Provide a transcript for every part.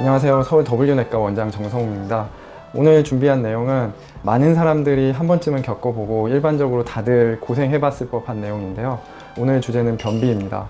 안녕하세요. 서울 W내과 원장 정성욱입니다. 오늘 준비한 내용은 많은 사람들이 한 번쯤은 겪어보고 일반적으로 다들 고생해봤을 법한 내용인데요. 오늘 주제는 변비입니다.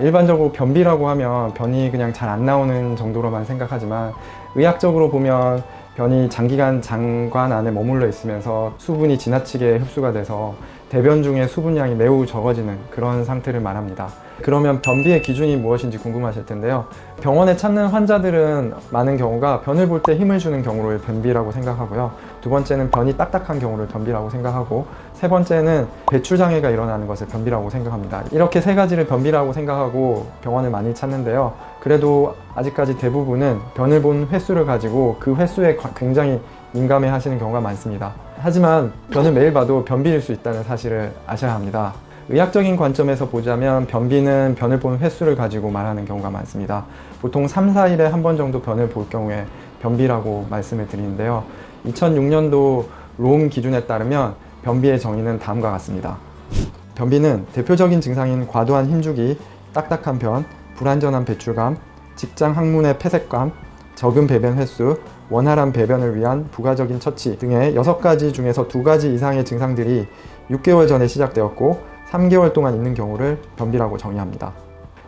일반적으로 변비라고 하면 변이 그냥 잘 안 나오는 정도로만 생각하지만 의학적으로 보면 변이 장기간 장관 안에 머물러 있으면서 수분이 지나치게 흡수가 돼서 대변 중에 수분량이 매우 적어지는 그런 상태를 말합니다. 그러면 변비의 기준이 무엇인지 궁금하실 텐데요. 병원에 찾는 환자들은 많은 경우가 변을 볼 때 힘을 주는 경우를 변비라고 생각하고요. 두 번째는 변이 딱딱한 경우를 변비라고 생각하고, 세 번째는 배출장애가 일어나는 것을 변비라고 생각합니다. 이렇게 세 가지를 변비라고 생각하고 병원을 많이 찾는데요. 그래도 아직까지 대부분은 변을 본 횟수를 가지고 그 횟수에 굉장히 민감해 하시는 경우가 많습니다. 하지만 변을 매일 봐도 변비일 수 있다는 사실을 아셔야 합니다. 의학적인 관점에서 보자면 변비는 변을 본 횟수를 가지고 말하는 경우가 많습니다. 보통 3, 4일에 한 번 정도 변을 볼 경우에 변비라고 말씀을 드리는데요. 2006년도 롬 기준에 따르면 변비의 정의는 다음과 같습니다. 변비는 대표적인 증상인 과도한 힘주기, 딱딱한 변, 불완전한 배출감, 직장 항문의 폐색감, 적은 배변 횟수, 원활한 배변을 위한 부가적인 처치 등의 6가지 중에서 2가지 이상의 증상들이 6개월 전에 시작되었고 3개월 동안 있는 경우를 변비라고 정의합니다.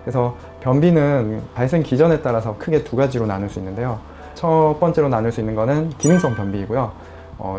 그래서 변비는 발생 기전에 따라서 크게 2가지로 나눌 수 있는데요. 첫 번째로 나눌 수 있는 것은 기능성 변비이고요.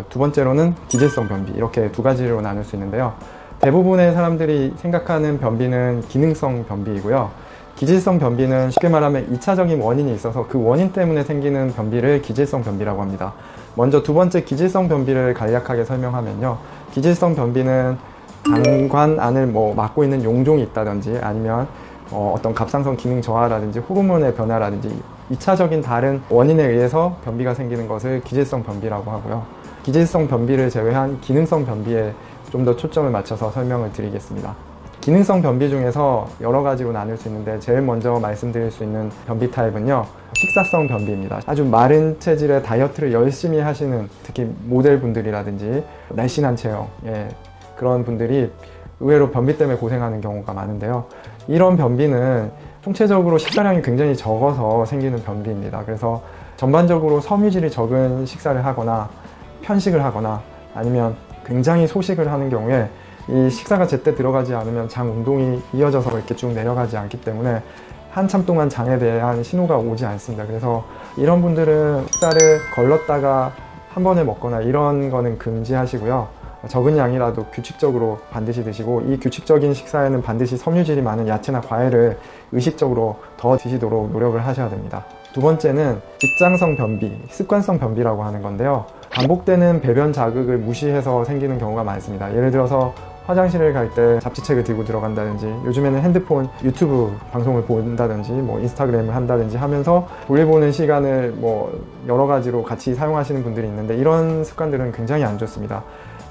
두 번째로는 기질성 변비, 이렇게 2가지로 나눌 수 있는데요. 대부분의 사람들이 생각하는 변비는 기능성 변비이고요. 기질성 변비는 쉽게 말하면 2차적인 원인이 있어서 그 원인 때문에 생기는 변비를 기질성 변비라고 합니다. 먼저 두 번째 기질성 변비를 간략하게 설명하면요. 기질성 변비는 장관 안을 막고 있는 용종이 있다든지 아니면 어떤 갑상선 기능 저하라든지 호르몬의 변화라든지 2차적인 다른 원인에 의해서 변비가 생기는 것을 기질성 변비라고 하고요. 기질성 변비를 제외한 기능성 변비에 좀 더 초점을 맞춰서 설명을 드리겠습니다. 기능성 변비 중에서 여러 가지로 나눌 수 있는데 제일 먼저 말씀드릴 수 있는 변비 타입은요, 식사성 변비입니다. 아주 마른 체질의 다이어트를 열심히 하시는 특히 모델분들이라든지 날씬한 체형, 그런 분들이 의외로 변비 때문에 고생하는 경우가 많은데요. 이런 변비는 총체적으로 식사량이 굉장히 적어서 생기는 변비입니다. 그래서 전반적으로 섬유질이 적은 식사를 하거나 편식을 하거나 아니면 굉장히 소식을 하는 경우에 이 식사가 제때 들어가지 않으면 장 운동이 이어져서 이렇게 쭉 내려가지 않기 때문에 한참 동안 장에 대한 신호가 오지 않습니다. 그래서 이런 분들은 식사를 걸렀다가 한 번에 먹거나 이런 거는 금지하시고요. 적은 양이라도 규칙적으로 반드시 드시고, 이 규칙적인 식사에는 반드시 섬유질이 많은 야채나 과일을 의식적으로 더 드시도록 노력을 하셔야 됩니다. 두 번째는 직장성 변비, 습관성 변비라고 하는 건데요. 반복되는 배변 자극을 무시해서 생기는 경우가 많습니다. 예를 들어서 화장실을 갈 때 잡지책을 들고 들어간다든지, 요즘에는 핸드폰, 유튜브 방송을 본다든지, 인스타그램을 한다든지 하면서 볼일 보는 시간을 여러 가지로 같이 사용하시는 분들이 있는데, 이런 습관들은 굉장히 안 좋습니다.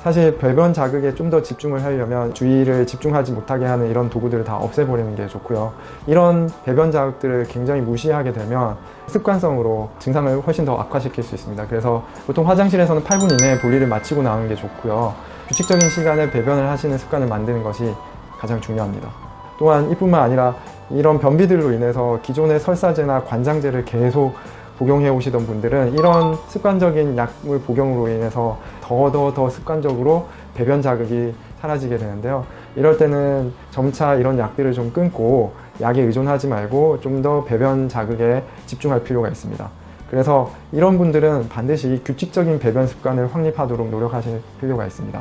사실 배변 자극에 좀 더 집중을 하려면 주의를 집중하지 못하게 하는 이런 도구들을 다 없애버리는 게 좋고요. 이런 배변 자극들을 굉장히 무시하게 되면 습관성으로 증상을 훨씬 더 악화시킬 수 있습니다. 그래서 보통 화장실에서는 8분 이내에 볼일을 마치고 나오는 게 좋고요. 규칙적인 시간에 배변을 하시는 습관을 만드는 것이 가장 중요합니다. 또한 이뿐만 아니라 이런 변비들로 인해서 기존의 설사제나 관장제를 계속 복용해 오시던 분들은 이런 습관적인 약물 복용으로 인해서 더 습관적으로 배변 자극이 사라지게 되는데요. 이럴 때는 점차 이런 약들을 좀 끊고 약에 의존하지 말고 좀 더 배변 자극에 집중할 필요가 있습니다. 그래서 이런 분들은 반드시 규칙적인 배변 습관을 확립하도록 노력하실 필요가 있습니다.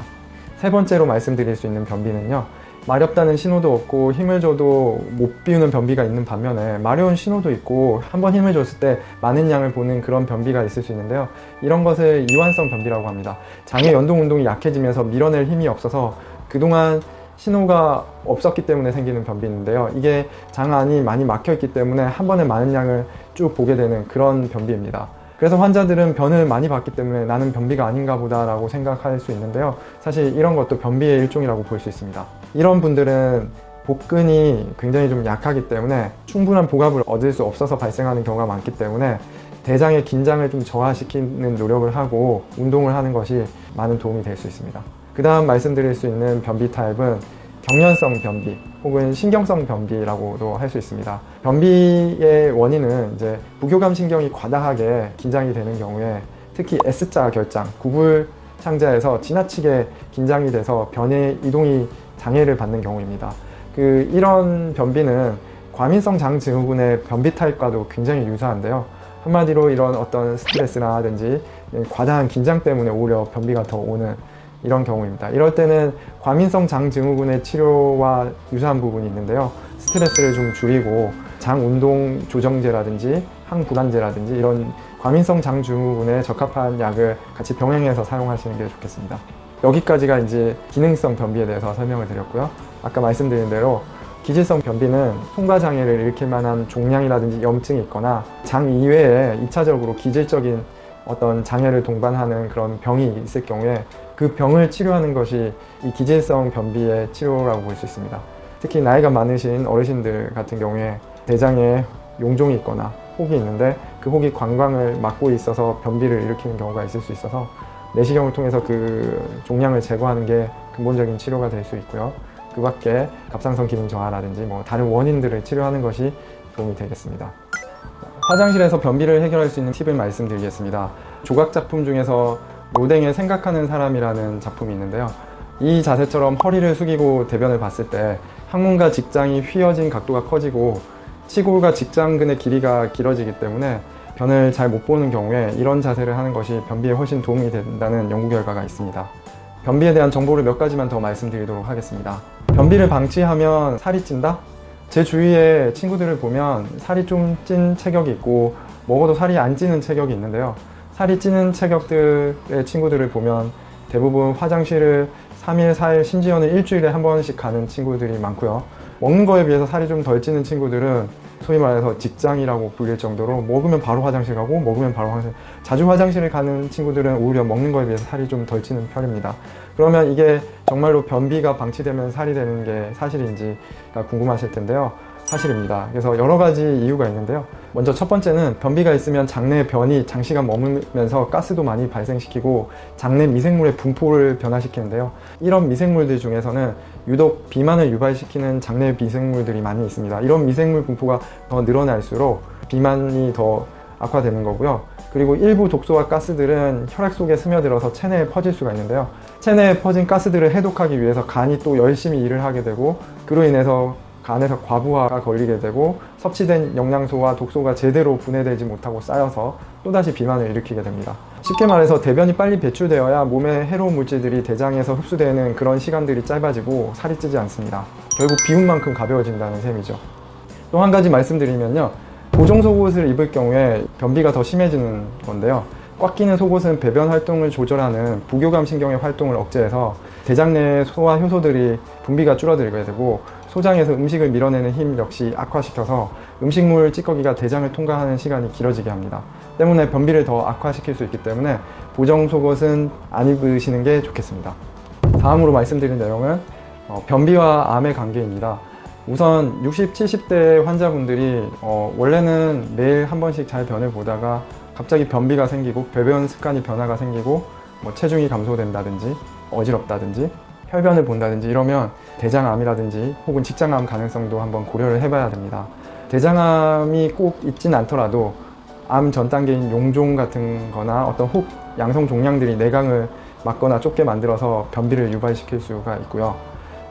세 번째로 말씀드릴 수 있는 변비는요, 마렵다는 신호도 없고 힘을 줘도 못 비우는 변비가 있는 반면에 마려운 신호도 있고 한번 힘을 줬을 때 많은 양을 보는 그런 변비가 있을 수 있는데요. 이런 것을 이완성 변비라고 합니다. 장의 연동 운동이 약해지면서 밀어낼 힘이 없어서 그동안 신호가 없었기 때문에 생기는 변비인데요. 이게 장 안이 많이 막혀 있기 때문에 한 번에 많은 양을 쭉 보게 되는 그런 변비입니다. 그래서 환자들은 변을 많이 봤기 때문에 나는 변비가 아닌가 보다 라고 생각할 수 있는데요. 사실 이런 것도 변비의 일종이라고 볼 수 있습니다. 이런 분들은 복근이 굉장히 좀 약하기 때문에 충분한 복압을 얻을 수 없어서 발생하는 경우가 많기 때문에 대장의 긴장을 좀 저하시키는 노력을 하고 운동을 하는 것이 많은 도움이 될 수 있습니다. 그 다음 말씀드릴 수 있는 변비 타입은 경련성 변비 혹은 신경성 변비라고도 할 수 있습니다. 변비의 원인은 이제 부교감 신경이 과다하게 긴장이 되는 경우에 특히 S자 결장, 구불창자에서 지나치게 긴장이 돼서 변의 이동이 장애를 받는 경우입니다. 이런 변비는 과민성 장증후군의 변비 타입과도 굉장히 유사한데요. 한마디로 이런 어떤 스트레스라든지 과다한 긴장 때문에 오히려 변비가 더 오는 이런 경우입니다. 이럴 때는 과민성 장증후군의 치료와 유사한 부분이 있는데요. 스트레스를 좀 줄이고 장 운동 조정제라든지 항불안제라든지 이런 과민성 장증후군에 적합한 약을 같이 병행해서 사용하시는 게 좋겠습니다. 여기까지가 이제 기능성 변비에 대해서 설명을 드렸고요. 아까 말씀드린 대로 기질성 변비는 통과장애를 일으킬 만한 종양이라든지 염증이 있거나 장 이외에 2차적으로 기질적인 어떤 장애를 동반하는 그런 병이 있을 경우에 그 병을 치료하는 것이 이 기질성 변비의 치료라고 볼 수 있습니다. 특히 나이가 많으신 어르신들 같은 경우에 대장에 용종이 있거나 혹이 있는데 그 혹이 관광을 막고 있어서 변비를 일으키는 경우가 있을 수 있어서 내시경을 통해서 그 종양을 제거하는 게 근본적인 치료가 될 수 있고요. 그 밖에 갑상선 기능 저하라든지 다른 원인들을 치료하는 것이 도움이 되겠습니다. 화장실에서 변비를 해결할 수 있는 팁을 말씀드리겠습니다. 조각 작품 중에서 노댕의 생각하는 사람이라는 작품이 있는데요. 이 자세처럼 허리를 숙이고 대변을 봤을 때 항문과 직장이 휘어진 각도가 커지고 치골과 직장근의 길이가 길어지기 때문에 변을 잘 못 보는 경우에 이런 자세를 하는 것이 변비에 훨씬 도움이 된다는 연구 결과가 있습니다. 변비에 대한 정보를 몇 가지만 더 말씀드리도록 하겠습니다. 변비를 방치하면 살이 찐다? 제 주위에 친구들을 보면 살이 좀 찐 체격이 있고 먹어도 살이 안 찌는 체격이 있는데요. 살이 찌는 체격들의 친구들을 보면 대부분 화장실을 3일, 4일, 심지어는 일주일에 한 번씩 가는 친구들이 많고요. 먹는 거에 비해서 살이 좀 덜 찌는 친구들은 소위 말해서 직장이라고 불릴 정도로 먹으면 바로 화장실 가고 먹으면 바로 화장실, 자주 화장실을 가는 친구들은 오히려 먹는 거에 비해서 살이 좀 덜 찌는 편입니다. 그러면 이게 정말로 변비가 방치되면 살이 되는 게 사실인지가 궁금하실 텐데요. 사실입니다. 그래서 여러 가지 이유가 있는데요. 먼저 첫 번째는 변비가 있으면 장내에 변이 장시간 머물면서 가스도 많이 발생시키고 장내 미생물의 분포를 변화시키는데요. 이런 미생물들 중에서는 유독 비만을 유발시키는 장내 미생물들이 많이 있습니다. 이런 미생물 분포가 더 늘어날수록 비만이 더 악화되는 거고요. 그리고 일부 독소와 가스들은 혈액 속에 스며들어서 체내에 퍼질 수가 있는데요. 체내에 퍼진 가스들을 해독하기 위해서 간이 또 열심히 일을 하게 되고 그로 인해서 간에서 과부하가 걸리게 되고 섭취된 영양소와 독소가 제대로 분해되지 못하고 쌓여서 또다시 비만을 일으키게 됩니다. 쉽게 말해서 대변이 빨리 배출되어야 몸에 해로운 물질들이 대장에서 흡수되는 그런 시간들이 짧아지고 살이 찌지 않습니다. 결국 비운 만큼 가벼워진다는 셈이죠. 또 한 가지 말씀드리면요. 고정 속옷을 입을 경우에 변비가 더 심해지는 건데요. 꽉 끼는 속옷은 배변 활동을 조절하는 부교감 신경의 활동을 억제해서 대장 내 소화 효소들이 분비가 줄어들게 되고 소장에서 음식을 밀어내는 힘 역시 악화시켜서 음식물 찌꺼기가 대장을 통과하는 시간이 길어지게 합니다. 때문에 변비를 더 악화시킬 수 있기 때문에 보정 속옷은 안 입으시는 게 좋겠습니다. 다음으로 말씀드릴 내용은 변비와 암의 관계입니다. 우선 60, 70대 환자분들이 원래는 매일 한 번씩 잘 변을 보다가 갑자기 변비가 생기고 배변 습관이 변화가 생기고 체중이 감소된다든지 어지럽다든지 혈변을 본다든지 이러면 대장암이라든지 혹은 직장암 가능성도 한번 고려를 해봐야 됩니다. 대장암이 꼭 있진 않더라도 암 전 단계인 용종 같은 거나 어떤 혹 양성 종양들이 내강을 막거나 좁게 만들어서 변비를 유발시킬 수가 있고요.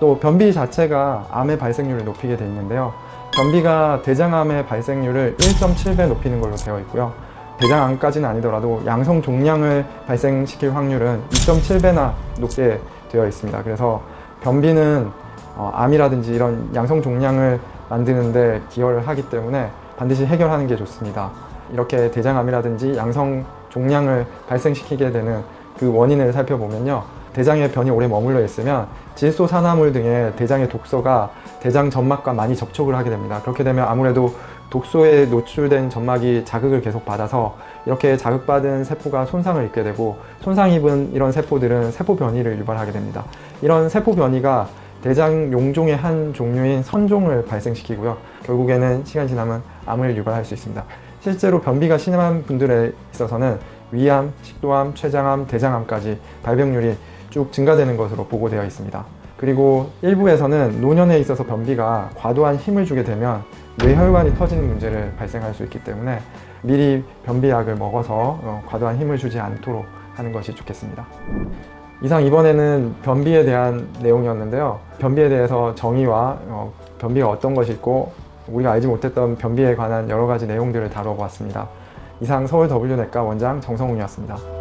또 변비 자체가 암의 발생률을 높이게 되어 있는데요. 변비가 대장암의 발생률을 1.7배 높이는 걸로 되어 있고요. 대장암까지는 아니더라도 양성 종양을 발생시킬 확률은 2.7배나 높게 되어 있습니다. 그래서 변비는 암이라든지 이런 양성 종양을 만드는데 기여를 하기 때문에 반드시 해결하는 게 좋습니다. 이렇게 대장암이라든지 양성 종양을 발생시키게 되는 그 원인을 살펴보면요. 대장에 변이 오래 머물러 있으면 질소산화물 등의 대장의 독소가 대장 점막과 많이 접촉을 하게 됩니다. 그렇게 되면 아무래도 독소에 노출된 점막이 자극을 계속 받아서 이렇게 자극받은 세포가 손상을 입게 되고 손상 입은 이런 세포들은 세포 변이를 유발하게 됩니다. 이런 세포 변이가 대장 용종의 한 종류인 선종을 발생시키고요. 결국에는 시간이 지나면 암을 유발할 수 있습니다. 실제로 변비가 심한 분들에 있어서는 위암, 식도암, 췌장암, 대장암까지 발병률이 쭉 증가되는 것으로 보고되어 있습니다. 그리고 일부에서는 노년에 있어서 변비가 과도한 힘을 주게 되면 뇌혈관이 터지는 문제를 발생할 수 있기 때문에 미리 변비약을 먹어서 과도한 힘을 주지 않도록 하는 것이 좋겠습니다. 이상 이번에는 변비에 대한 내용이었는데요. 변비에 대해서 정의와 변비가 어떤 것이 있고 우리가 알지 못했던 변비에 관한 여러 가지 내용들을 다뤄보았습니다. 이상 서울 W내과 원장 정성웅이었습니다.